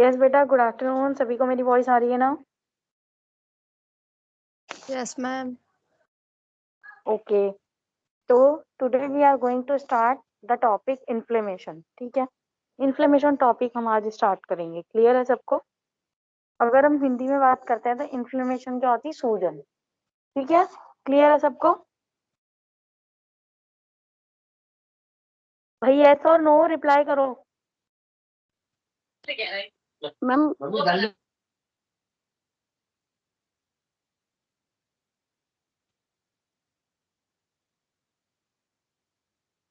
Yes बेटा, good afternoon. सभी को मेरी वॉइस आ रही है ना? Yes ma'am. ओके, तो today we are going to start the topic inflammation. ठीक है, इन्फ्लेमेशन टॉपिक हम आज स्टार्ट करेंगे। क्लियर है सबको? अगर हम हिंदी में बात करते हैं तो इन्फ्लेमेशन क्या होती है? सूजन। ठीक है, क्लियर है सबको? भाई यस और नो रिप्लाई करो। मैम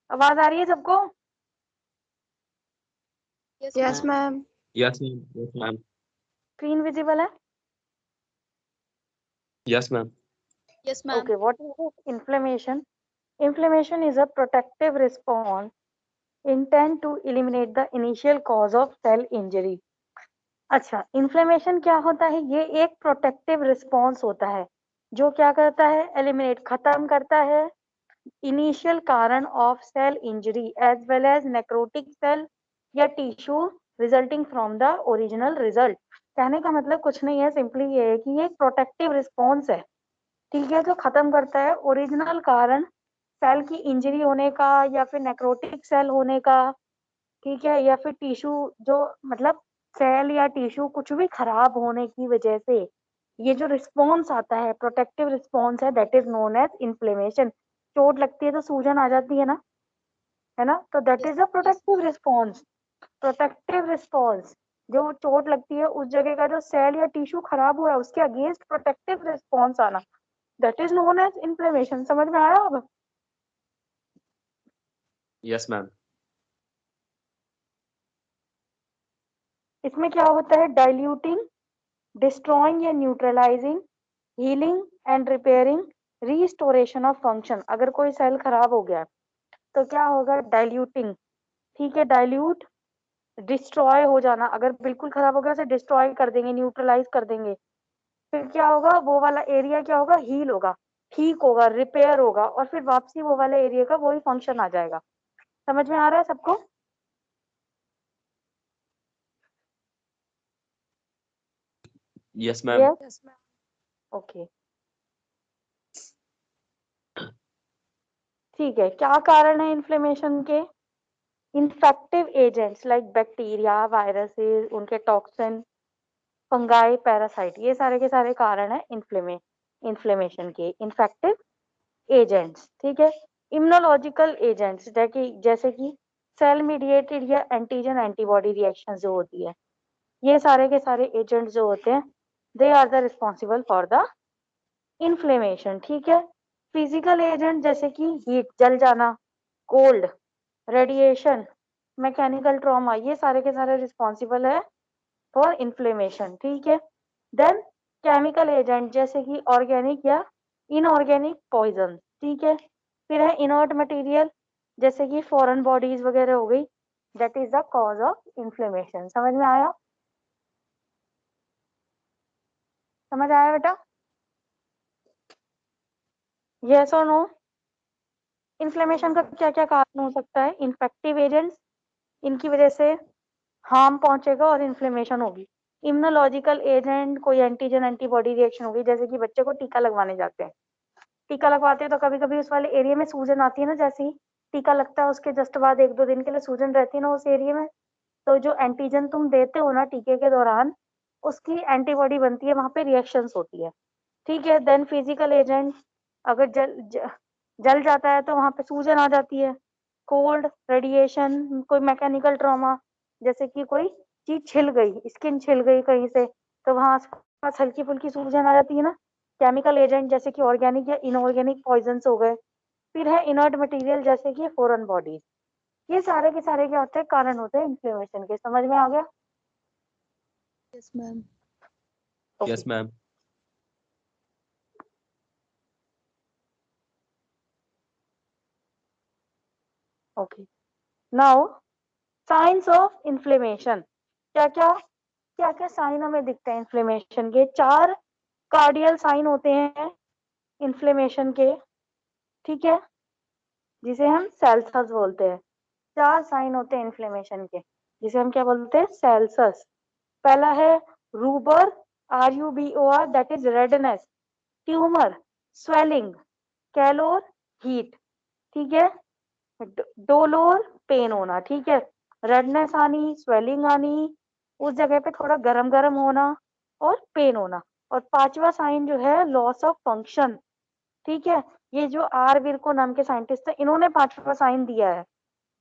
आवाज आ रही है सबको? Yes ma'am. Yes, ma'am. Yes, ma'am. Screen visible है? Yes, ma'am. Yes ma'am. Okay, what is this inflammation? Inflammation is a protective response intent to eliminate the initial cause of cell injury. अच्छा, inflammation क्या होता है? ये एक protective response होता है जो क्या करता है? एलिमिनेट, खत्म करता है इनिशियल कारण of cell injury as well as necrotic cell या tissue resulting from the original result. कहने का मतलब कुछ नहीं है, सिंपली ये है कि ये एक प्रोटेक्टिव रिस्पॉन्स है, ठीक है, जो खत्म करता है ओरिजिनल कारण सेल की इंजरी होने का या फिर नेक्रोटिक सेल होने का, ठीक है, या फिर टिश्यू जो मतलब सेल या टिश्यू कुछ भी खराब होने की वजह से ये जो रिस्पॉन्स आता है, प्रोटेक्टिव रिस्पॉन्स है, that is known as inflammation. चोट लगती है तो सूजन आ जाती है ना, तो that is a protective response. Protective response, जो चोट लगती है उस जगह का जो सेल या टिश्यू खराब हुआ है उसके अगेंस्ट प्रोटेक्टिव रिस्पॉन्स आना, that is known as inflammation. समझ में आया अब? Yes, ma'am. इसमें क्या होता है? डाइल्यूटिंग, डिस्ट्रॉइंग या neutralising, healing and repairing, restoration of function. अगर कोई सेल खराब हो गया तो क्या होगा? डाइल्यूटिंग, ठीक है, डाइल्यूट, डिस्ट्रॉय हो जाना, अगर बिल्कुल खराब हो गया उसे डिस्ट्रॉय कर देंगे, न्यूट्रलाइज कर देंगे। फिर क्या होगा? वो वाला एरिया क्या होगा? हील होगा, ठीक होगा, रिपेयर होगा, और फिर वापसी वो वाले एरिया का वही फंक्शन आ जाएगा। समझ में आ रहा है सबको? Yes, ma'am. Yes, yes ma'am. Okay, ठीक है। क्या कारण है इन्फ्लेमेशन के? Infective agents like bacteria, viruses, उनके टॉक्सिन, फंगाई, पैरासाइट, ये सारे के सारे कारण है इन्फ्लेमेशन के, इन्फेक्टिव एजेंट्स। ठीक है, इम्यूनोलॉजिकल एजेंट्स जैसे कि सेल मीडिएटेड या एंटीजन एंटीबॉडी रिएक्शन जो होती है, ये सारे के सारे एजेंट जो होते हैं they are the responsible for the inflammation. ठीक है, फिजिकल एजेंट जैसे कि हीट, जल जाना, कोल्ड, रेडिएशन, मैकेनिकल ट्रॉमा, ये सारे के सारे रिस्पॉन्सिबल है फॉर इन्फ्लेमेशन। ठीक है, देन केमिकल एजेंट जैसे कि ऑर्गेनिक या इनऑर्गेनिक पॉइजन। ठीक है, फिर है इनर्ट मटेरियल जैसे कि फॉरेन बॉडीज वगैरह हो गई, that is the cause of inflammation. समझ में आया? समझ आया बेटा? यस और नो? इन्फ्लेमेशन का क्या क्या कारण हो सकता है? इन्फेक्टिव एजेंट्स, इनकी वजह से हार्म पहुंचेगा और इन्फ्लेमेशन होगी। इम्यूनोलॉजिकल एजेंट, कोई एंटीजन एंटीबॉडी रिएक्शन होगी, जैसे कि बच्चे को टीका लगवाने जाते हैं, टीका लगवाते हैं तो कभी कभी उस वाले एरिया में सूजन आती है ना, जैसे ही टीका लगता है उसके जस्ट बाद 1-2 दिन के लिए सूजन रहती है ना उस एरिया में, तो जो एंटीजन तुम देते हो ना टीके के दौरान, उसकी एंटीबॉडी बनती है, वहां पे रिएक्शंस होती है। ठीक है, देन फिजिकल एजेंट, अगर जल जाता है तो वहां पे सूजन आ जाती है। कोल्ड, रेडिएशन, कोई मैकेनिकल ट्रॉमा, जैसे कि कोई चीज छिल गई, स्किन छिल गई कहीं से, तो वहां आसपास हल्की फुल्की सूजन आ जाती है ना। केमिकल एजेंट जैसे कि ऑर्गेनिक या इनऑर्गेनिक पॉइजन हो गए। फिर है इनर्ट मटेरियल जैसे कि फॉरेन बॉडीज। ये सारे के सारे क्या होते हैं? कारण होते हैं इन्फ्लेमेशन के। समझ में आ गया? Yes ma'am. Yes, ma'am. Okay, now signs of inflammation. क्या क्या साइन हमें दिखते हैं इन्फ्लेमेशन के? 4 कार्डियल साइन होते हैं इन्फ्लेमेशन के, ठीक है, जिसे हम सेल्सस बोलते हैं। 4 साइन होते हैं इन्फ्लेमेशन के, जिसे हम क्या बोलते हैं? सेल्सस। पहला है रूबर, RUBOR, that is redness, tumour, swelling, calorie, heat, ठीक है। डोलोर, पेन होना, ठीक है। रेडनेस आनी, स्वेलिंग आनी, उस जगह पे थोड़ा गरम गरम होना और पेन होना। और पांचवा साइन जो है लॉस ऑफ फंक्शन, ठीक है। ये जो आर विर्को नाम के साइंटिस्ट थे, इन्होंने पांचवा साइन दिया है।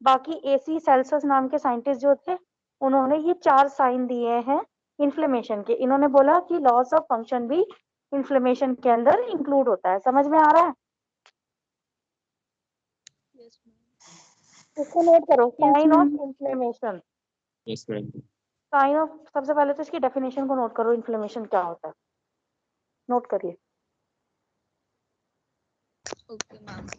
बाकी AC सेल्सियस नाम के साइंटिस्ट जो थे, उन्होंने ये 4 साइन दिए हैं इन्फ्लेमेशन के। इन्होंने बोला कि लॉस ऑफ फंक्शन भी इन्फ्लेमेशन के अंदर इंक्लूड होता है। समझ में आ रहा है? Yes, ma'am. इसको नोट करो, Yes, sign of ma'am. Inflammation. Yes, ma'am. Sign of, सबसे पहले तो इसकी डेफिनेशन को नोट करो, इन्फ्लेमेशन क्या होता है, नोट करिए। Okay, ma'am.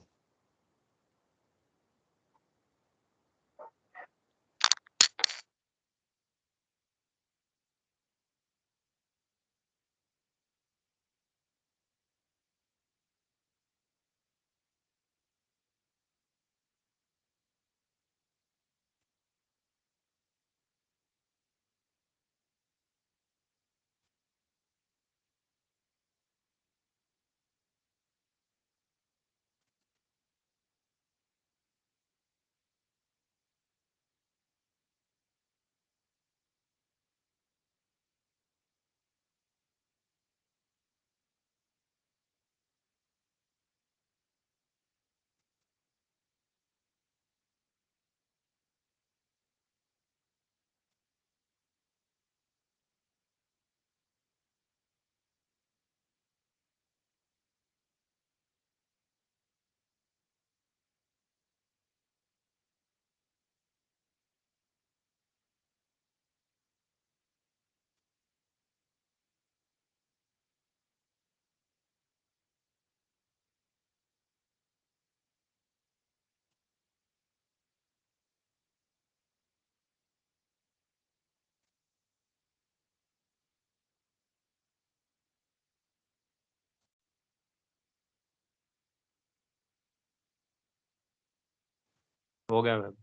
हो गया मैम।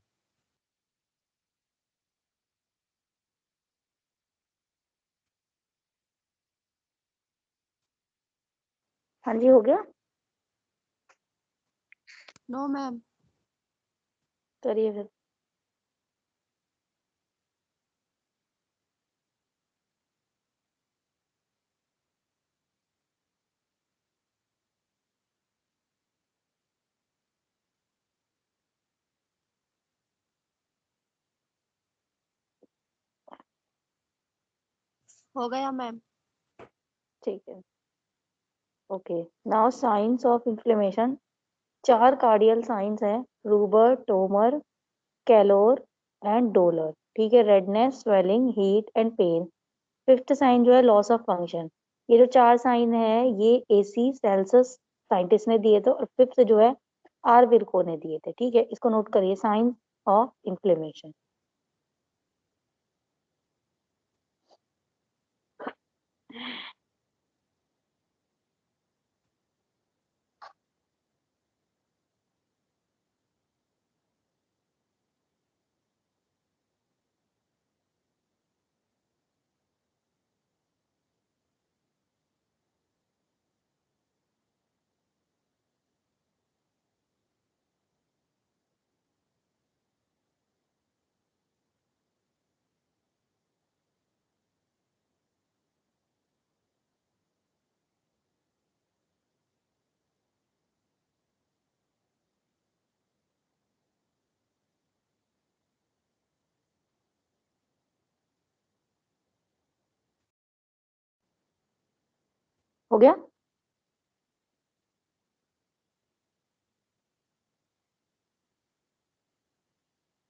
हाँ जी, हो गया। No, ma'am. करिए फिर। हो गया मैम। ठीक है, okay. Now signs of inflammation. 4 cardinal signs हैं, rubor, tumor, calor and dolor, ठीक है। Redness, swelling, heat and pain. Fifth sign जो है लॉस ऑफ फंक्शन। ये जो 4 साइन है ये AC सेल्सियस साइंटिस्ट ने दिए थे, और फिफ्थ जो है आर विर्को ने दिए थे, ठीक है। इसको नोट करिए, साइंस ऑफ इन्फ्लेमेशन। हो गया?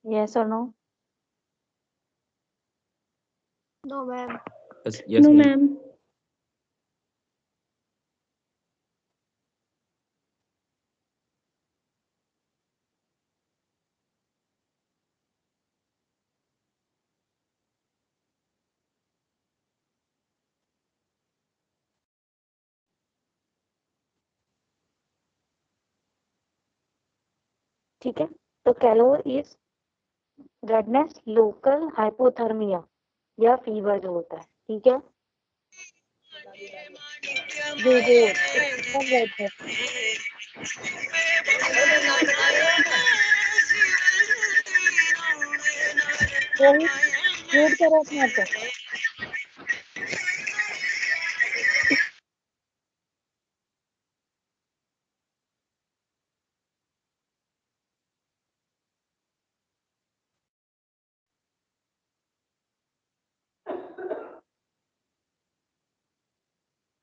यस और no? No, ma'am. Yes, yes, No, ma'am. ma'am. ठीक है, तो calorie is redness, local hypothermia, या फीवर जो होता है, ठीक है। रूबोर सब रहते हैं। रोहित म्यूट करो अपने आप को।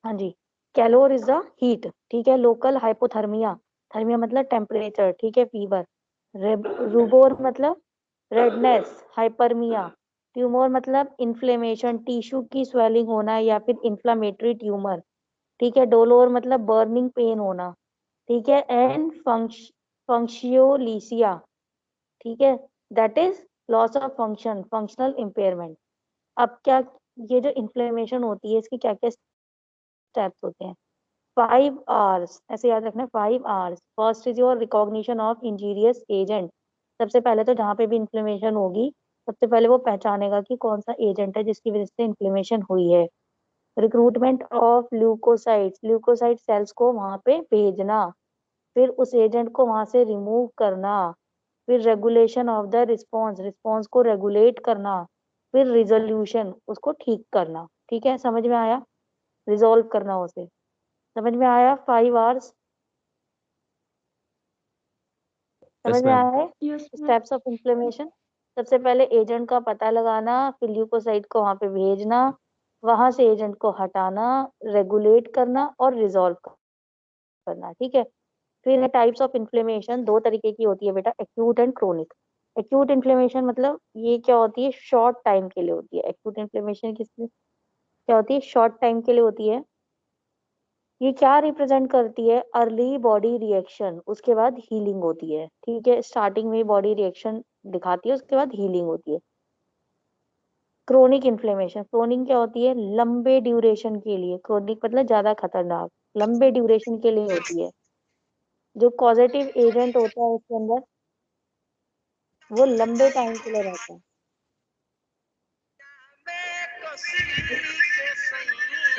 हाँ जी, कैलोर इज द हीट, ठीक है। लोकल हाइपोथर्मिया, थर्मिया मतलब टेम्परेचर, ठीक है, फीवर। रूबोर मतलब रेडनेस, हाइपरमिया। ट्यूमर मतलब इन्फ्लेमेशन, टिश्यू की स्वेलिंग होना या फिर इन्फ्लामेटरी ट्यूमर, ठीक है। डोलोर मतलब बर्निंग पेन होना, ठीक है। एंड फंक्शियोलिसिया, ठीक है, that is loss of function, functional impairment. अब क्या, ये जो इन्फ्लेमेशन होती है इसके क्या क्या स्टेप्स होते हैं। 5 आवर्स, ऐसे याद रखना, 5 hours. First is your recognition of injurious agent. सबसे पहले तो जहाँ पे भी इन्फ्लेमेशन होगी, सबसे पहले वो पहचानेगा कि कौन सा एजेंट है जिसकी वजह से इन्फ्लेमेशन हुई है। Recruitment of leukocytes, leukocyte cells को वहां पे भेजना, फिर उस एजेंट को वहां से रिमूव करना, फिर regulation of the response, response को रेगुलेट करना, फिर रिजोल्यूशन, उसको ठीक करना, ठीक है। समझ में आया, रिजोल्व करना उसे, समझ में आया। 5 आवर्स समझ यस में मैम। आया है। Yes ma'am. Steps of inflammation, सबसे पहले एजेंट का पता लगाना, फिर ल्यूकोसाइट को वहां पे भेजना, वहां से एजेंट को हटाना, रेगुलेट करना और रिजॉल्व करना, ठीक है। फिर टाइप्स ऑफ इन्फ्लेमेशन दो तरीके की होती है बेटा, acute and chronic. Acute inflammation मतलब ये क्या होती है, शॉर्ट टाइम के लिए होती है। एक्यूट इन्फ्लेमेशन किस क्या होती है, शॉर्ट टाइम के लिए होती है। ये क्या रिप्रेजेंट करती है, अर्ली बॉडी रिएक्शन, उसके बाद हीलिंग होती है, ठीक है। स्टार्टिंग में बॉडी रिएक्शन दिखाती है, उसके बाद हीलिंग होती है। क्रोनिक इन्फ्लेमेशन, क्रोनिक क्या होती है, लंबे ड्यूरेशन के लिए, क्रोनिक मतलब ज्यादा खतरनाक, लंबे ड्यूरेशन के लिए होती है। जो कॉजेटिव एजेंट होता है उसके अंदर, वो लंबे टाइम के लिए रहता है।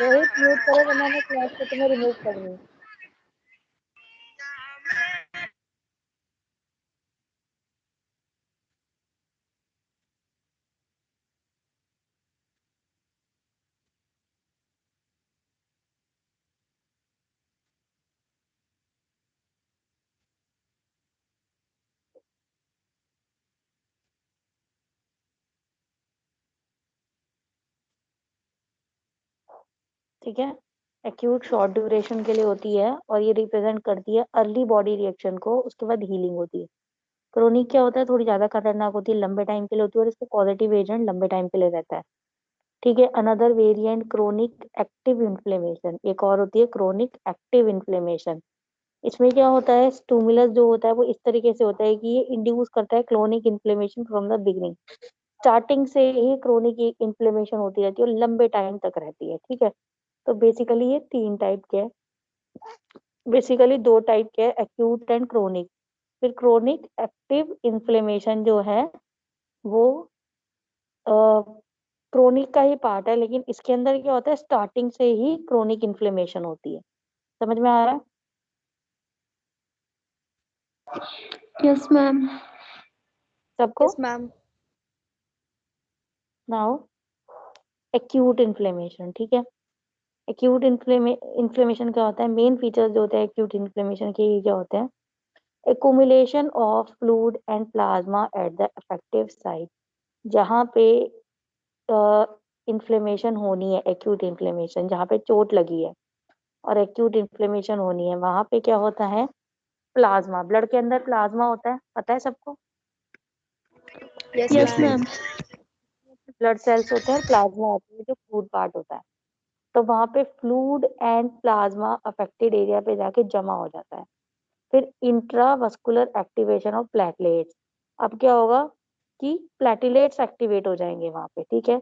रोहित म्यूट करो वरना मैं क्लास को तुम्हें रिमूव कर दूंगी। ठीक है, एक्यूट शॉर्ट ड्यूरेशन के लिए होती है और ये रिप्रेजेंट करती है अर्ली बॉडी रिएक्शन को, उसके बाद हीलिंग होती है। क्रोनिक क्या होता है, थोड़ी ज्यादा खतरनाक होती है, लंबे टाइम के लिए होती है और इसका पॉजिटिव एजेंट लंबे टाइम के लिए रहता है, ठीक है। Another variant chronic active inflammation, एक और होती है क्रोनिक एक्टिव इन्फ्लेमेशन। इसमें क्या होता है, स्टूमुलस जो होता है वो इस तरीके से होता है कि ये इंड्यूस करता है chronic inflammation from the beginning. Starting से ही क्रोनिक इन्फ्लेमेशन होती रहती है और लंबे टाइम तक रहती है, ठीक है। तो बेसिकली ये 3 टाइप के हैं, बेसिकली 2 टाइप के हैं, एक्यूट एंड क्रोनिक। फिर क्रोनिक एक्टिव इन्फ्लेमेशन जो है वो क्रोनिक का ही पार्ट है, लेकिन इसके अंदर क्या होता है, स्टार्टिंग से ही क्रोनिक इन्फ्लेमेशन होती है। समझ में आ रहा है यस मैम। सबको। Yes ma'am. Now acute inflammation, ठीक है। एक्यूट इन्फ्लेमेशन क्या होता है, मेन फीचर्स जो होते हैं एक्यूट इन्फ्लेमेशन के, ये क्या होते हैं, accumulation of fluid and plasma at the affective site. जहाँ पे इन्फ्लेमेशन होनी है, एक्यूट इन्फ्लेमेशन जहाँ पे चोट लगी है और एक्यूट इन्फ्लेमेशन होनी है, वहां पे क्या होता है, प्लाज्मा, ब्लड के अंदर प्लाज्मा होता है, पता है सबको। Yes yes ma'am. Ma'am. Blood cells होते हैं और प्लाज्मा होता है जो फ्लूइड पार्ट होता है। तो वहां पे fluid and plasma affected area पे जाके जमा हो जाता है। फिर इंट्रावस्कुलर एक्टिवेशन ऑफ प्लेटलेट्स, अब क्या होगा कि प्लेटलेट्स एक्टिवेट हो जाएंगे वहां पे, ठीक है।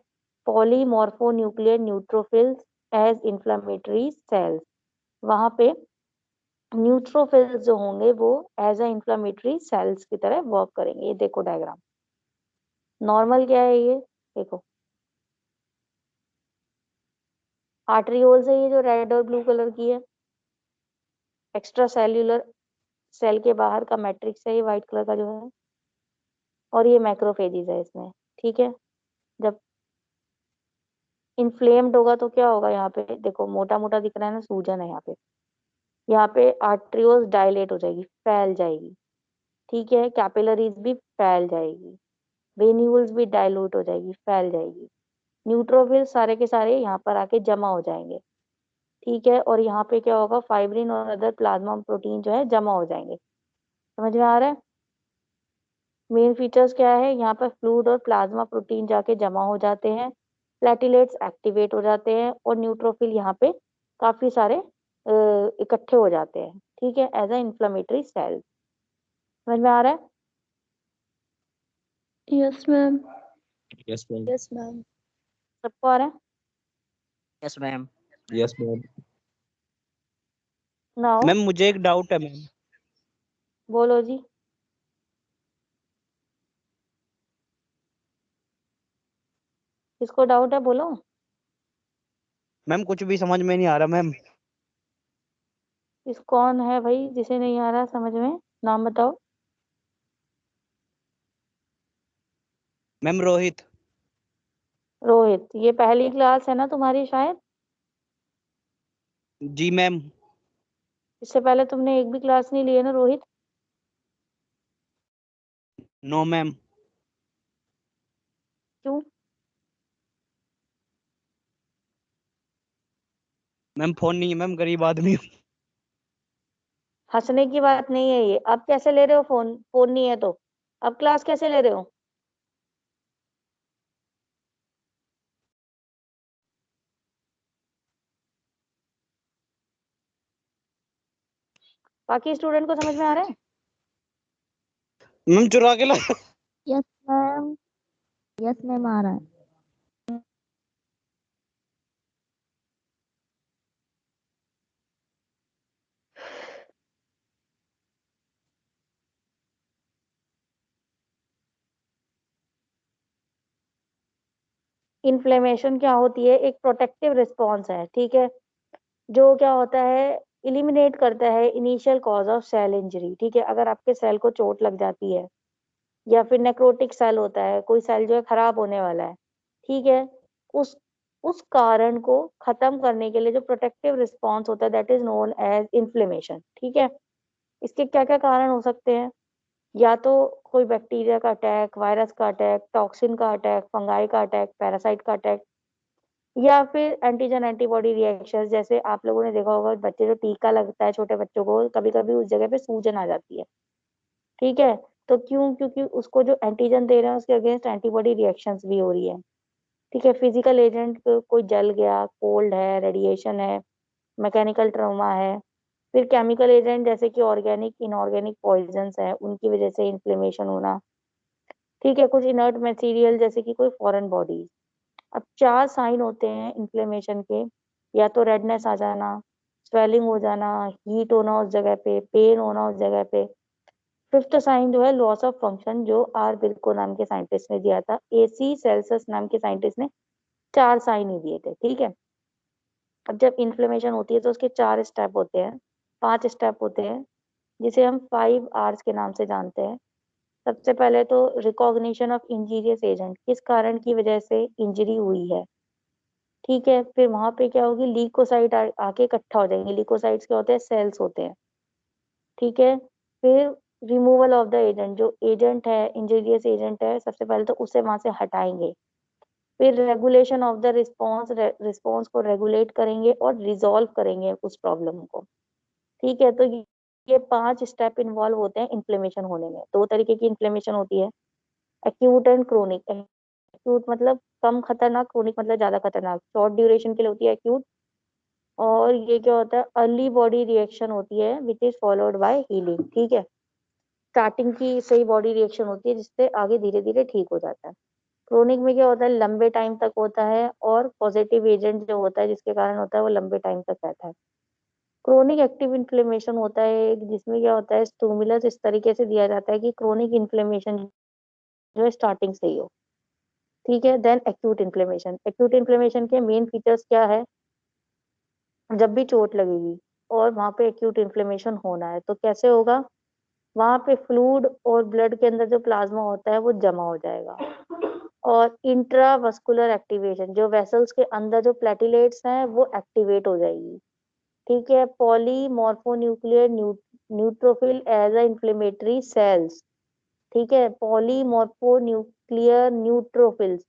Polymorphonuclear neutrophils as inflammatory cells, वहां पे न्यूट्रोफिल्स जो होंगे वो एज अ इंफ्लेमेटरी सेल्स की तरह वर्क करेंगे। ये देखो डायग्राम, नॉर्मल क्या है ये देखो, आर्टरियोल्स है ये जो रेड और ब्लू कलर की है। एक्स्ट्रा सेल्यूलर सेल के बाहर का मैट्रिक्स है ये व्हाइट कलर का जो है, और ये मैक्रोफेजेस है इसमें। ठीक है, जब इन्फ्लेम्ड होगा तो क्या होगा, यहाँ पे देखो मोटा मोटा दिख रहा है ना, सूजन है यहाँ पे। यहाँ पे आर्टरियोल्स डायलेट हो जाएगी, फैल जाएगी। ठीक है, कैपिलरीज भी फैल जाएगी, वेन्यूल्स भी डायलूट हो जाएगी, फैल जाएगी। न्यूट्रोफिल सारे के सारे यहाँ पर आके जमा हो जाएंगे। ठीक है, और यहाँ पे क्या होगा, फाइब्रिन और अदर प्लाज्मा प्रोटीन जो है जमा हो जाएंगे। समझ में आ रहा है? मेन फीचर्स क्या है, यहाँ पर फ्लूइड और प्लाज्मा प्रोटीन जाके जमा हो जाते हैं, प्लेटिलेट्स एक्टिवेट हो जाते हैं, और न्यूट्रोफिल यहाँ पे काफी सारे इकट्ठे हो जाते हैं। ठीक है, एज अ इन्फ्लेमेटरी सेल। समझ में आ रहा है? Yes, ma'am. Yes, ma'am. Yes, ma'am. सबको आ रहा है? Yes ma'am. Yes, ma'am. Now ma'am मुझे एक डाउट है मैम। बोलो जी। किसको डाउट है, बोलो। मैम कुछ भी समझ में नहीं आ रहा मैम। इस कौन है भाई जिसे नहीं आ रहा समझ में, नाम बताओ। मैम रोहित। रोहित, ये पहली क्लास है ना तुम्हारी शायद? जी मैम। इससे पहले तुमने एक भी क्लास नहीं ली है ना रोहित? No ma'am. क्यों? मैम फोन नहीं है मैम, गरीब आदमी हूँ। हंसने की बात नहीं है ये। अब कैसे ले रहे हो फोन, फोन नहीं है तो अब क्लास कैसे ले रहे हो? बाकी स्टूडेंट को समझ में आ रहा है? मैम चुरा के ला। Yes, ma'am. Yes, ma'am. आ रहा है। इन्फ्लेमेशन क्या होती है, एक प्रोटेक्टिव रिस्पॉन्स है। ठीक है, जो क्या होता है, इलिमिनेट करता है initial cause of cell injury. ठीक है, अगर आपके सेल को चोट लग जाती है, या फिर नेक्रोटिक सेल होता है, कोई सेल जो है खराब होने वाला है, ठीक है, उस उस कारण को खत्म करने के लिए जो प्रोटेक्टिव रिस्पॉन्स होता है, that is known as inflammation. ठीक है, इसके क्या क्या कारण हो सकते हैं, या तो कोई बैक्टीरिया का अटैक, वायरस का अटैक, टॉक्सिन का अटैक, फंगाई का अटैक, पैरासाइट का अटैक, या फिर एंटीजन एंटीबॉडी रिएक्शन। जैसे आप लोगों ने देखा होगा, बच्चे जो टीका लगता है छोटे बच्चों को, कभी कभी उस जगह पे सूजन आ जाती है। ठीक है, तो क्यों? क्योंकि उसको जो एंटीजन दे रहे हैं उसके अगेंस्ट एंटीबॉडी रिएक्शंस भी हो रही है। ठीक है, फिजिकल एजेंट, कोई जल गया, कोल्ड है, रेडिएशन है, मैकेनिकल ट्रॉमा है, फिर केमिकल एजेंट जैसे कि ऑर्गेनिक इनऑर्गेनिक पॉइजन्स है, उनकी वजह से इन्फ्लेमेशन होना। ठीक है, कुछ इनर्ट मटेरियल जैसे कि कोई फॉरेन बॉडी। अब 4 साइन होते हैं इन्फ्लेमेशन के, या तो रेडनेस आ जाना, स्वेलिंग हो जाना, हीट होना उस जगह पे, पेन होना उस जगह पे। फिफ्थ साइन जो है लॉस ऑफ फंक्शन, जो आर बिल्को नाम के साइंटिस्ट ने दिया था। एसी सेल्सियस नाम के साइंटिस्ट ने 4 साइन ही दिए थे। ठीक है, अब जब इन्फ्लेमेशन होती है तो उसके 4 स्टेप होते हैं, 5 स्टेप होते हैं, जिसे हम 5 आर्स के नाम से जानते हैं। सबसे पहले तो रिकॉग्निशन ऑफ इंजीरियस एजेंट, किस कारण की वजह से इंजरी हुई है। ठीक है, फिर वहां पे क्या होगी, लीकोसाइट आके इकट्ठा हो जाएंगे। लीकोसाइट्स क्या होते हैं, सेल्स होते हैं। ठीक है, फिर रिमूवल ऑफ द एजेंट, जो एजेंट है, इंजीरियस एजेंट है, सबसे पहले तो उसे वहां से हटाएंगे। फिर regulation of the response, response को रेगुलेट करेंगे और रिजॉल्व करेंगे उस प्रॉब्लम को। ठीक है, तो ये 5 स्टेप इन्वॉल्व होते हैं इन्फ्लेमेशन होने में। 2 तरीके की इन्फ्लेमेशन होती है, एक्यूट एंड क्रोनिक। एक्यूट मतलब कम खतरनाक, क्रोनिक मतलब ज्यादा खतरनाक। शॉर्ट ड्यूरेशन के लिए होती है एक्यूट, और ये क्या होता है, अर्ली बॉडी रिएक्शन होती है which is followed by healing. ठीक है, स्टार्टिंग की सही बॉडी रिएक्शन होती है जिससे आगे धीरे धीरे ठीक हो जाता है। क्रोनिक में क्या होता है, लंबे टाइम तक होता है, और पॉजिटिव एजेंट जो होता है जिसके कारण होता है वो लंबे टाइम तक रहता है। क्रोनिक एक्टिव इन्फ्लेमेशन होता है एक, जिसमें क्या होता है, स्टिमुलस इस तरीके से दिया जाता है कि क्रोनिक इन्फ्लेमेशन जो है स्टार्टिंग से ही हो। ठीक है, then acute inflammation. Acute inflammation के मेन फीचर्स क्या है, जब भी चोट लगेगी और वहां पे एक्यूट इन्फ्लेमेशन होना है तो कैसे होगा, वहां पे फ्लूइड और ब्लड के अंदर जो प्लाज्मा होता है वो जमा हो जाएगा और इंट्रावस्कुलर एक्टिवेशन, जो वेसल्स के अंदर जो प्लेटिलेट्स हैं वो एक्टिवेट हो जाएगी। ठीक है, polymorphonuclear neutrophil as a inflammatory cells. ठीक है, पॉलीमॉर्फोन्यूक्लियर न्यूट्रोफिल्स,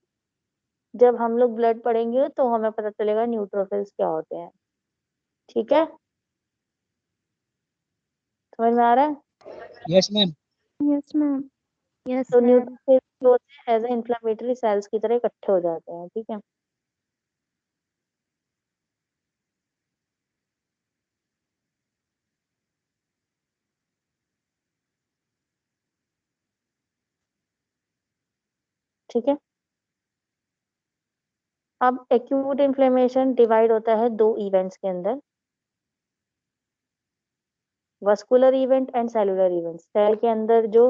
जब हम लोग ब्लड पढ़ेंगे तो हमें पता चलेगा न्यूट्रोफिल्स क्या होते हैं। ठीक है, समझ में आ रहा है? Yes, ma'am. Yes ma'am. Yes तो मैम। न्यूट्रोफिल्स जो होते हैं एज ए इन्फ्लेमेटरी सेल्स की तरह इकट्ठे हो जाते हैं। ठीक है, ठीक है। अब एक्यूट इन्फ्लेमेशन डिवाइड होता है दो इवेंट्स के अंदर, vascular event and cellular event. Cell के अंदर जो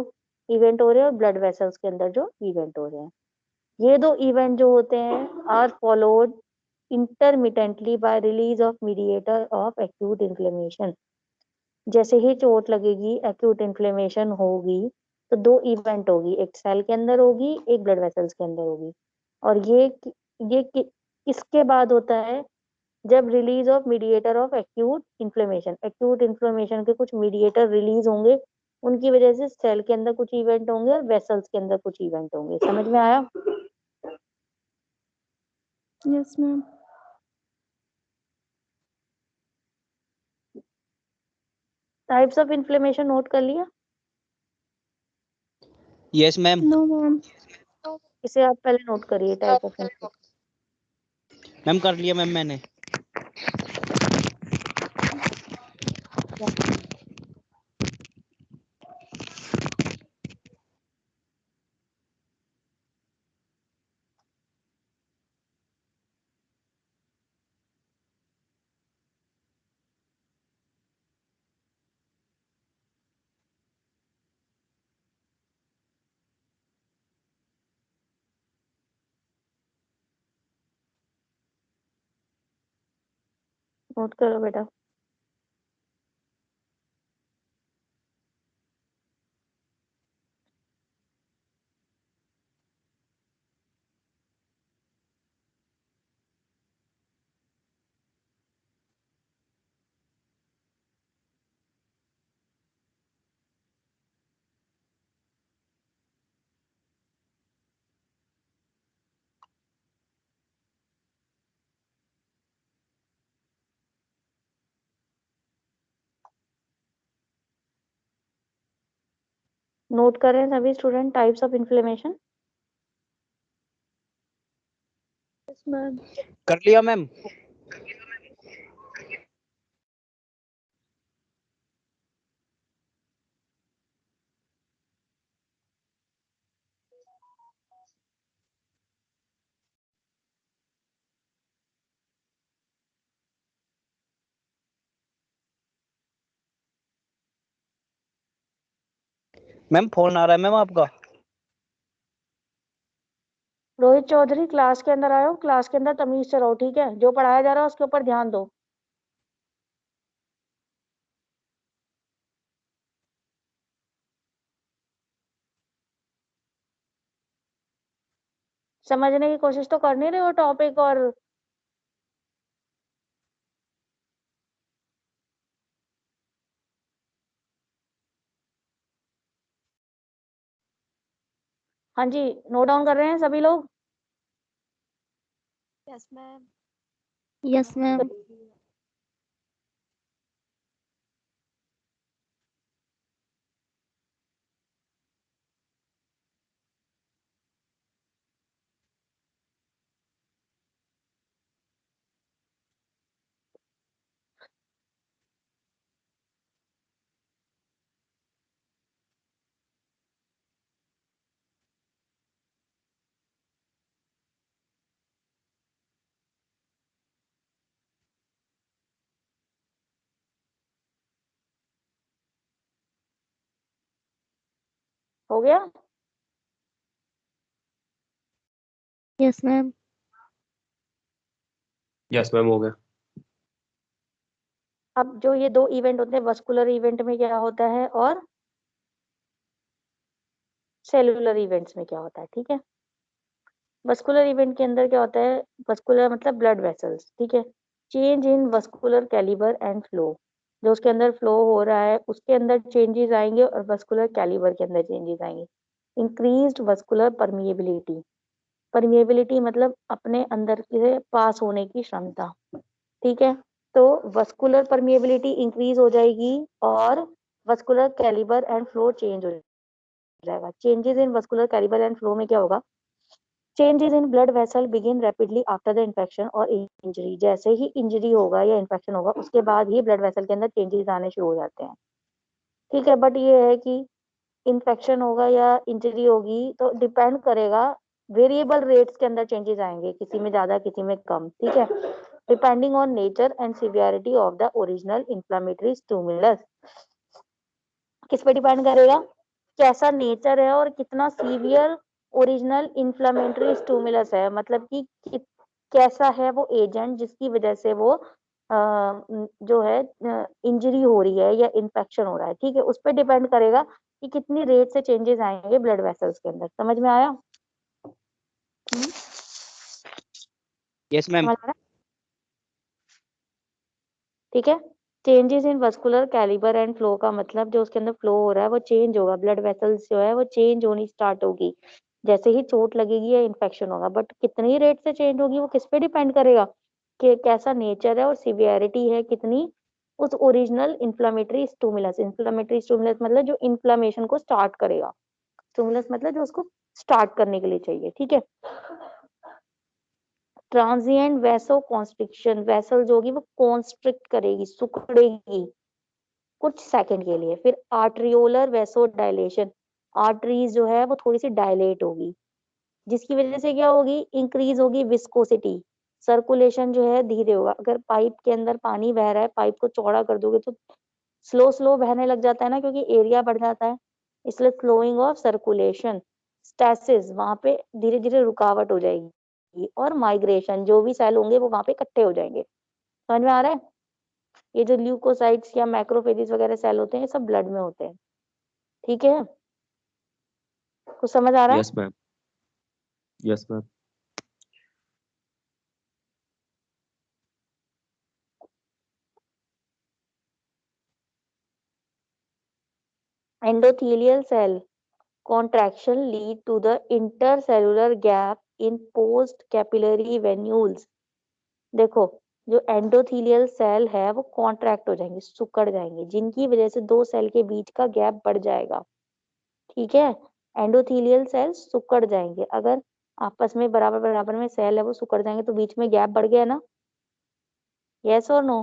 इवेंट हो रहे हैं और ब्लड वेसल्स के अंदर जो इवेंट हो रहे हैं, ये दो इवेंट जो होते हैं are followed intermittently by release of mediator of acute inflammation. जैसे ही चोट लगेगी, एक्यूट इन्फ्लेमेशन होगी, तो दो इवेंट होगी, एक सेल के अंदर होगी, एक ब्लड वेसल्स के अंदर होगी। और किसके बाद होता है, जब release of mediator of acute inflammation, acute inflammation के कुछ मीडिएटर रिलीज होंगे, उनकी वजह से सेल के अंदर कुछ इवेंट होंगे और वेसल्स के अंदर कुछ इवेंट होंगे। समझ में आया? Yes ma'am. Types of inflammation note कर लिया? Yes ma'am. No ma'am. इसे आप पहले नोट करिए, टाइप ऑफ इन्फ्लेमेशन। मैम कर लिया मैम मैंने। नोट करो बेटा। नोट कर रहे हैं सभी student types of inflammation? Yes ma'am. कर लिया मैम। मैम फोन आ रहा है मैम आपका। रोहित चौधरी, क्लास के अंदर आयो, क्लास के अंदर तमीज से रहो। ठीक है, जो पढ़ाया जा रहा है उसके ऊपर ध्यान दो। समझने की कोशिश तो कर नहीं रहे हो टॉपिक? और हाँ जी, नोट डाउन कर रहे हैं सभी लोग? Yes ma'am. Yes ma'am. हो गया? Yes ma'am. Yes, ma'am. हो गया. अब जो ये दो इवेंट होते हैं, वस्कुलर इवेंट में क्या होता है और सेलुलर इवेंट्स में क्या होता है, ठीक है। वस्कुलर इवेंट के अंदर क्या होता है, वस्कुलर मतलब ब्लड वेसल्स, ठीक है। Change in vascular calibre and flow, जो उसके अंदर फ्लो हो रहा है उसके अंदर चेंजेस आएंगे और वस्कुलर कैलिबर के अंदर चेंजेस आएंगे। इंक्रीज्ड वस्कुलर परमिएबिलिटी, परमिएबिलिटी मतलब अपने अंदर से पास होने की क्षमता, ठीक है। तो वस्कुलर परमिएबिलिटी इंक्रीज हो जाएगी और vascular calibre and flow change हो जाएगा। Changes in vascular calibre and flow में क्या होगा, changes in blood vessel begin rapidly after the infection और इंजरी, जैसे ही इंजरी होगा या इन्फेक्शन होगा उसके बाद ही ब्लड वेसल के अंदर चेंजेस आने शुरू हो जाते हैं, ठीक है। बट ये है कि इन्फेक्शन होगा या इंजरी होगी तो डिपेंड करेगा, वेरिएबल रेट्स के अंदर चेंजेस आएंगे, किसी में ज्यादा किसी में कम, ठीक है। Depending on nature and severity of the original inflammatory stimulus, किस पे डिपेंड करेगा, कैसा नेचर है और कितना सीवियर ओरिजिनल इन्फ्लामेटरी स्टिमुलस है, मतलब कि कैसा है वो एजेंट जिसकी वजह से वो जो है इंजरी हो रही है या इन्फेक्शन हो रहा है, ठीक है। उस पर डिपेंड करेगा कि कितनी रेट से चेंजेस आएंगे ब्लड वेसल्स के अंदर। समझ में आया? Yes ma'am. समझ में आया? ठीक है। Changes in vascular calibre and flow का मतलब जो उसके अंदर फ्लो हो रहा है वो चेंज होगा, ब्लड वेसल्स जो है वो चेंज होनी स्टार्ट होगी जैसे ही चोट लगेगी या इन्फेक्शन होगा। बट कितनी रेट से चेंज होगी वो किस पे डिपेंड करेगा, कि कैसा नेचर है और सिवियरिटी है कितनी उस ओरिजिनल इन्फ्लामेटरी स्टिमुलस मतलब जो इन्फ्लामेशन को स्टार्ट करेगा, स्टिमुलस मतलब जो उसको स्टार्ट करने के लिए चाहिए, ठीक है। ट्रांजिएंट वैसो कॉन्स्ट्रिक्शन, वेसल जो होगी वो कॉन्स्ट्रिक्ट करेगी, सिकुड़ेगी कुछ सेकंड के लिए। फिर आर्ट्रियोलर वैसो डायलेशन, आर्टरीज जो है वो थोड़ी सी डायलेट होगी जिसकी वजह से क्या होगी, इंक्रीज होगी विस्कोसिटी, सर्कुलेशन जो है धीरे होगा। अगर पाइप के अंदर पानी बह रहा है, पाइप को चौड़ा कर दोगे तो स्लो स्लो बहने लग जाता है ना, क्योंकि एरिया बढ़ जाता है, इसलिए स्लोइंग ऑफ सर्कुलेशन। स्टैसिस, वहां पे धीरे धीरे रुकावट हो जाएगी। और माइग्रेशन, जो भी सेल होंगे वो वहां पे इकट्ठे हो जाएंगे। समझ में आ रहा है? ये जो ल्यूकोसाइट्स या मैक्रोफेजेस वगैरह सेल होते हैं ये सब ब्लड में होते हैं, ठीक है। कुछ समझ आ रहा है? Yes, ma'am. Yes, ma'am. Endothelial cell contraction lead to the intercellular gap in post capillary venules। देखो, जो एंडोथेलियल सेल है वो कॉन्ट्रैक्ट हो जाएंगे, सिकुड़ जाएंगे, जिनकी वजह से दो सेल के बीच का गैप बढ़ जाएगा, ठीक है। एंडोथेलियल सेल सिकुड़ जाएंगे, अगर आपस में बराबर बराबर में सेल है वो सिकुड़ जाएंगे तो बीच में गैप बढ़ गया ना, यस और no?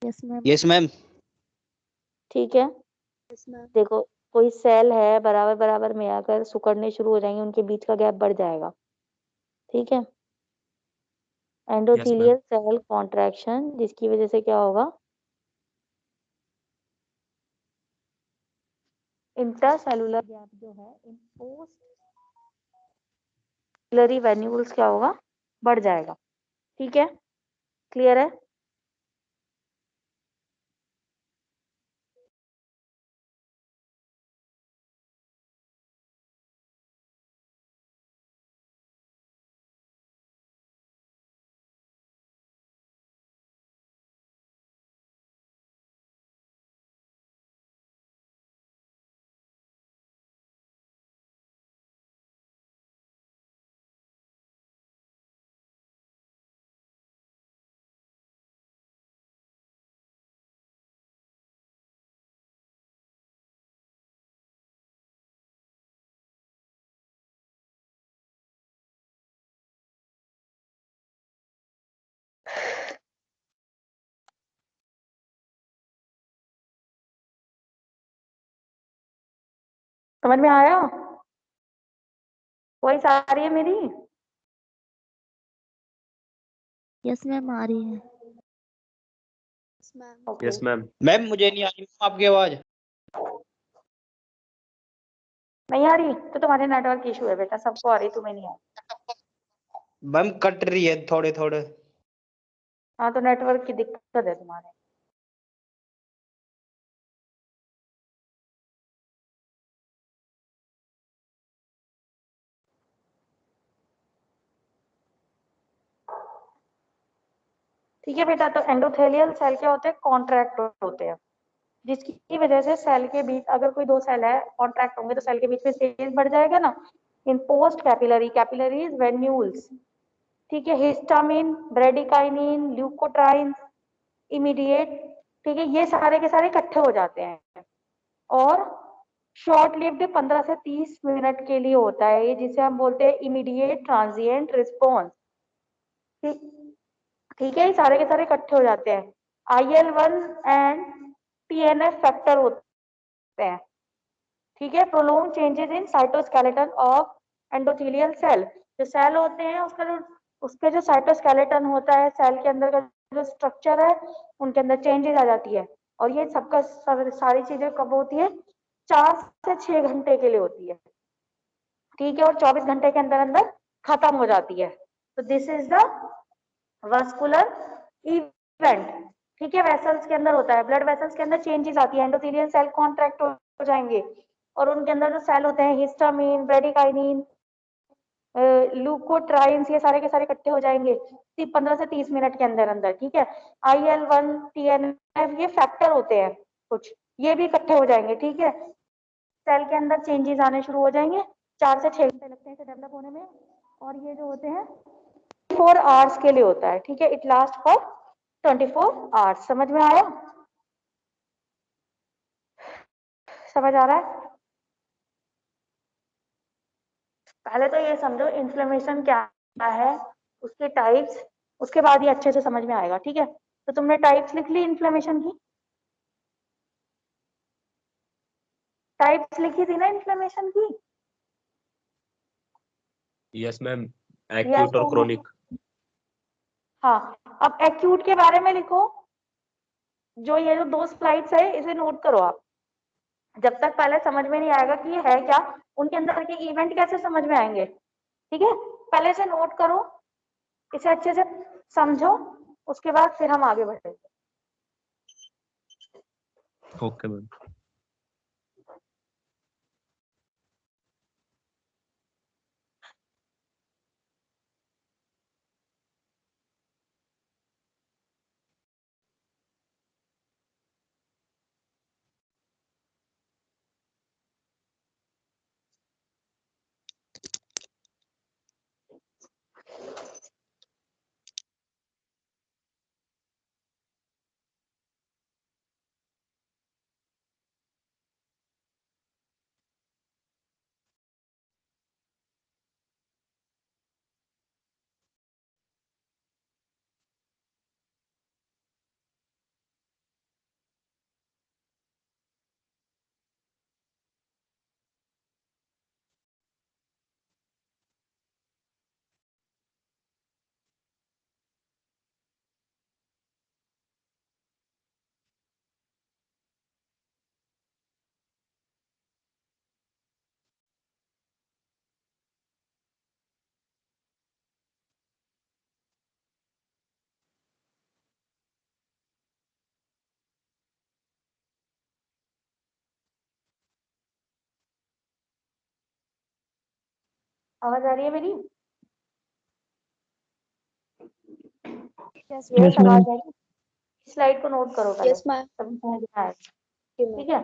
Yes ma'am. Yes ma'am. ठीक है। Yes ma'am. देखो, कोई सेल है बराबर बराबर में अगर सिकुड़ने शुरू हो जाएंगे उनके बीच का गैप बढ़ जाएगा, ठीक है। Yes, ma'am. Endothelial cell contraction जिसकी वजह से क्या होगा, इंटरसेलुलर गैप जो है इन पोस्ट वेन्यूल्स क्या होगा, बढ़ जाएगा, ठीक है। क्लियर है? समझ में आया? वॉइस आ रही है मेरी? यस मैम, आ रही है। Yes ma'am. Okay. Yes, ma'am. Ma'am मुझे नहीं आ रही आपकी आवाज। नहीं आ रही तो तुम्हारे नेटवर्क इशू है बेटा, सबको आ रही, तुम्हें नहीं आ रही। मैम कट रही है थोड़े थोड़े। हाँ तो नेटवर्क की दिक्कत है तुम्हारे। ठीक है बेटा, तो एंडोथेलियल सेल क्या होते हैं? कॉन्ट्रैक्ट होते हैं, जिसकी वजह से सेल के बीच, अगर कोई दो सेल है कॉन्ट्रैक्ट होंगे तो सेल के बीच में स्पेस बढ़ जाएगा ना। इन पोस्ट कैपिलरी, कैपिलरीज वेन्यूल्स, ठीक है, हिस्टामिन, ब्रेडिकाइनिन, ल्यूकोट्राइंस, इमीडिएट, ठीक है, ये सारे के सारे इकट्ठे हो जाते हैं और शॉर्ट लिव्ड 15 से 30 मिनट के लिए होता है ये, जिसे हम बोलते हैं इमीडिएट ट्रांजिएंट रिस्पॉन्स। ठीक, ठीक है, ये सारे के सारे इकट्ठे हो जाते हैं। IL-1 एंड TNF फैक्टर होते हैं, ठीक है। Prolonged changes in cytoskeleton of endothelial cell, जो सेल होते हैं उसके जो साइटोस्केलेटन होता है, सेल के अंदर का जो स्ट्रक्चर है, उनके अंदर चेंजेस आ जाती है। और ये सबका सारी चीजें कब होती है? 4 से 6 घंटे के लिए होती है, ठीक है, और 24 घंटे के अंदर अंदर खत्म हो जाती है। तो this is the vascular event, ठीक है। वेसल्स के अंदर होता है, ब्लड वेसल्स के अंदर चेंजेस आती है, एंडोथेलियल सेल कॉन्ट्रैक्ट हो जाएंगे और उनके अंदर जो सेल होते हैं, हिस्टामिन, ब्रेडिकाइनिन, ल्यूकोट्राइंस, ये सारे के सारे इकट्ठे हो जाएंगे 15 से 30 मिनट के अंदर अंदर, ठीक है। IL-1, TNF, ये फैक्टर होते हैं कुछ, ये भी इकट्ठे हो जाएंगे, ठीक है। सेल के अंदर चेंजेस आने शुरू हो जाएंगे, 4 से 6 घंटे लगते हैं इसे डेवलप होने में, और ये जो होते हैं 4 आवर्स के लिए होता है, ठीक है। It last for 24 hours. समझ में आया? समझ आ रहा है? पहले तो ये समझो इन्फ्लेमेशन क्या है, उसके टाइप्स, उसके बाद ही अच्छे से समझ में आएगा, ठीक है। तो तुमने टाइप्स लिख ली इन्फ्लेमेशन की? टाइप्स लिखी थी ना इन्फ्लेमेशन की? यस मैम, यस एक्यूट और और नो? क्रोनिक। हाँ, अब एक्यूट के बारे में लिखो। जो ये जो 2 स्लाइड्स है इसे नोट करो आप। जब तक पहले समझ में नहीं आएगा कि ये है क्या, उनके अंदर के इवेंट कैसे समझ में आएंगे, ठीक है। पहले से नोट करो, इसे अच्छे से समझो, उसके बाद फिर हम आगे बढ़ेंगे। Okay ma'am. आवाज आ रही है मेरी? यस यस, आवाज आ रही है? स्लाइड को नोट करो पहले, यस मैम। तभी समझ में आएगा, ठीक है।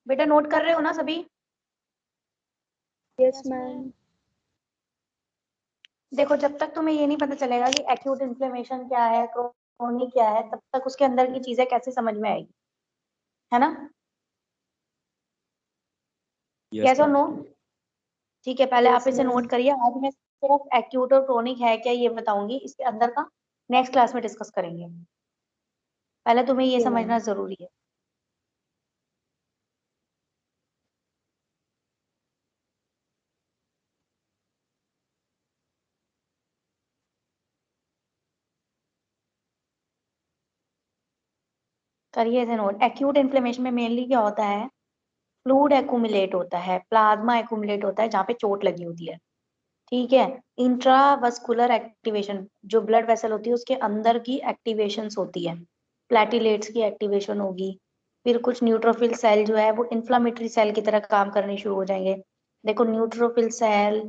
बेटा नोट कर रहे हो ना सभी? Yes ma'am. देखो जब तक तुम्हें ये नहीं पता चलेगा कि एक्यूट इन्फ्लेमेशन क्या है, क्रोनिक क्या है, तब तक उसके अंदर की चीजें कैसे समझ में आएगी, है ना? Yes, यस और ma'am. नो? ठीक है, पहले Yes, आप इसे ma'am. नोट करिए। आज मैं सिर्फ एक्यूट और क्रोनिक है क्या ये बताऊंगी, इसके अंदर का नेक्स्ट क्लास में डिस्कस करेंगे। पहले तुम्हें ये Okay, समझना ma'am. जरूरी है। करिए इसे नोट। एक्यूट इन्फ्लेमेशन में मेनली क्या होता है, फ्लूइड एक्यूमुलेट होता है, प्लाज्मा एक्यूमुलेट होता है जहाँ पे चोट लगी होती है, ठीक है। इंट्रावस्कुलर एक्टिवेशन, जो ब्लड वेसल होती है उसके अंदर की एक्टिवेशंस होती है, प्लेटिलेट्स की एक्टिवेशन होगी। फिर कुछ न्यूट्रोफिल सेल जो है वो इन्फ्लामेटरी सेल की तरह काम करने शुरू हो जाएंगे। देखो न्यूट्रोफिल सेल,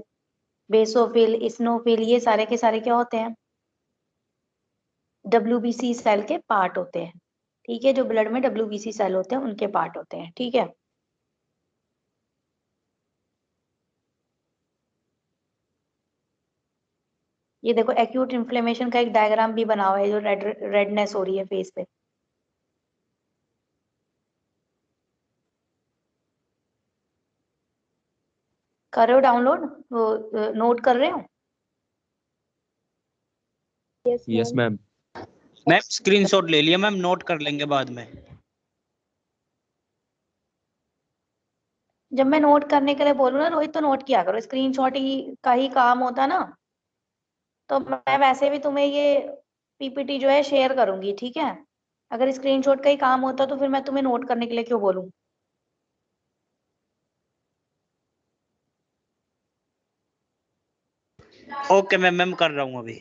बेसोफिल, इस्नोफिल, ये सारे के सारे क्या होते हैं, डब्ल्यूबीसी सेल के पार्ट होते हैं, ठीक है। जो ब्लड में डब्ल्यूबीसी सेल होते हैं उनके पार्ट होते हैं, ठीक है। ये देखो एक्यूट इन्फ्लेमेशन का एक डायग्राम भी बना हुआ है, जो रेडनेस हो रही है फेस पे। कर रहे हो डाउनलोड, नोट कर रहे हो? Yes, Yes, ma'am. ma'am. Ma'am screenshot ले लिया मैम, नोट कर लेंगे बाद में। जब मैं नोट करने के लिए बोलूँ ना रोहित, तो नोट किया करो, स्क्रीनशॉट ही का ही काम होता ना। तो मैं वैसे भी तुम्हें ये पीपीटी जो है शेयर करूंगी, ठीक है। अगर स्क्रीनशॉट का ही काम होता तो फिर मैं तुम्हें नोट करने के लिए क्यों बोलूं? ओके मैम, मैम कर रहा हूँ अभी।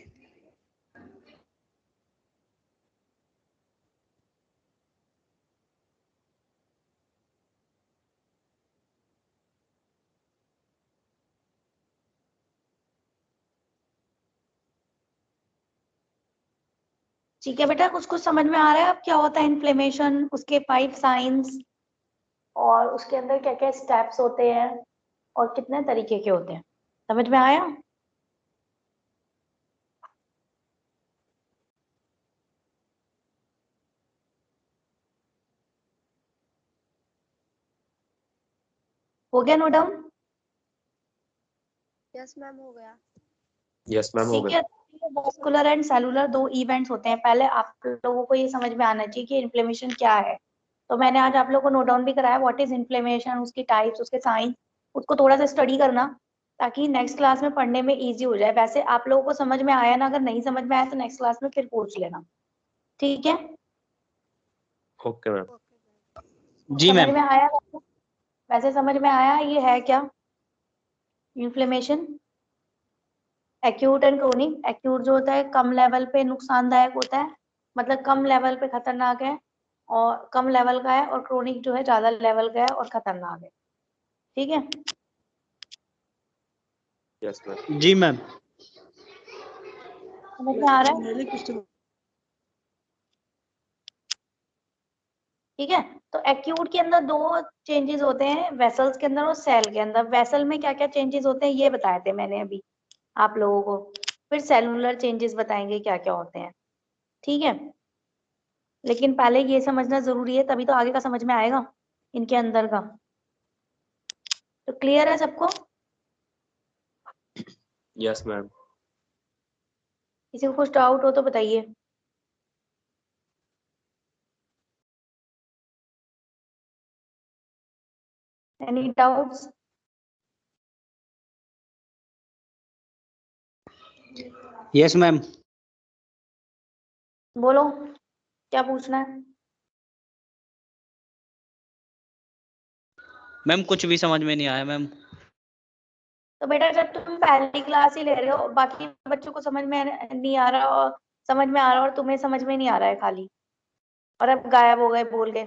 ठीक है बेटा, कुछ कुछ समझ में आ रहा है अब क्या होता है इन्फ्लेमेशन, उसके 5 साइंस, और उसके अंदर क्या क्या स्टेप्स होते हैं और कितने तरीके के होते हैं, समझ में आया? हो गया नोट डाउन? Yes, ma'am. हो गया। Yes, ma'am. हो ठीक गया. है। वॉस्कुलर एंड सेलुलर दो इवेंट्स होते हैं। पहले आप लोगों को ये समझ में आना चाहिए कि इन्फ्लेमेशन क्या है। तो मैंने आज आप लोगों को नोट डाउन भी कराया, व्हाट इज इन्फ्लेमेशन, उसकी टाइप्स, उसके साइंस, उसको थोड़ा सा स्टडी करना ताकि नेक्स्ट क्लास में पढ़ने में इजी हो जाए। वैसे आप लोगों को समझ में आया ना, अगर नहीं समझ में आया तो नेक्स्ट क्लास में फिर पूछ लेना, ठीक है। Okay, ma'am. जी समझ मैम। में आया? वैसे समझ में आया ये है क्या inflammation? Acute and chronic. Acute जो होता है कम लेवल पे नुकसानदायक होता है, मतलब कम लेवल पे खतरनाक है और कम लेवल का है, और क्रोनिक जो है ज्यादा लेवल का है और खतरनाक है, ठीक है। Yes, ma'am. जी मैम। समझ में आ रहा है? ठीक है। तो एक्यूट के अंदर दो चेंजेस होते हैं, वेसल्स के अंदर और सेल के अंदर। वेसल में क्या क्या चेंजेस होते हैं ये बताए थे मैंने अभी आप लोगों को। फिर सेलुलर चेंजेस बताएंगे क्या क्या होते हैं, ठीक है। लेकिन पहले ये समझना जरूरी है, तभी तो आगे का समझ में आएगा इनके अंदर का। तो क्लियर है सबको? Yes, ma'am. किसी को कुछ डाउट हो तो बताइए। Any doubts? Yes ma'am. बोलो क्या पूछना है। मैम कुछ भी समझ में नहीं आया मैम। तो बेटा जब तुम पहली क्लास ही ले रहे हो, बाकी बच्चों को समझ में नहीं आ रहा, और समझ में आ रहा और तुम्हें समझ में नहीं आ रहा है खाली, और अब गायब हो गए बोल के।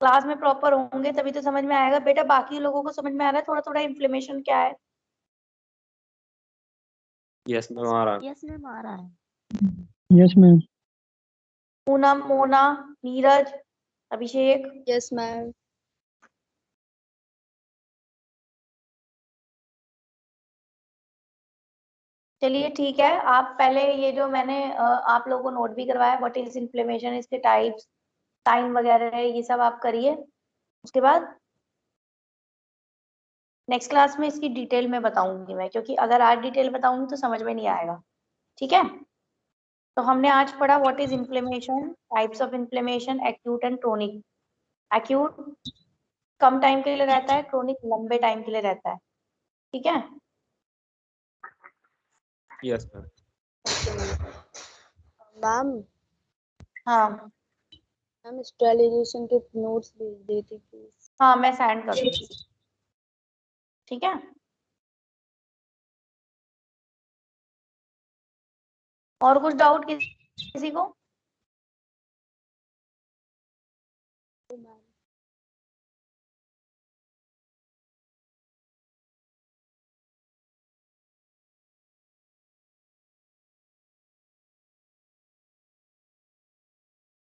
क्लास में प्रॉपर होंगे तभी तो समझ में आएगा बेटा। बाकी लोगों को समझ में आ रहा है थोड़ा थोड़ा इन्फ्लेमेशन क्या है। Yes, ma'am. आ रहा है. Yes, ma'am. आ रहा है। Yes ma'am. Poonam, Mona, Neeraj, Abhishek, yes ma'am. चलिए ठीक है। आप पहले ये जो मैंने आप लोगों को नोट भी करवाया, व्हाट इज इन्फ्लेमेशन, इसके टाइप्स, साइन वगैरह है, ये सब आप करिए। उसके बाद नेक्स्ट क्लास में इसकी डिटेल में बताऊंगी मैं, क्योंकि अगर आज डिटेल बताऊंगी तो समझ में नहीं आएगा। ठीक है। तो हमने आज पढ़ा what is inflammation, types of inflammation, acute and chronic. Acute come time के लिए रहता है, क्रोनिक लंबे टाइम के लिए रहता है। ठीक है। Yes ma'am. मैम हाँ मैम स्टेरिलाइजेशन के नोट्स भेज देती प्लीज। हाँ, मैं सेंड कर दूंगी। ठीक है। और कुछ डाउट किसी को? मैम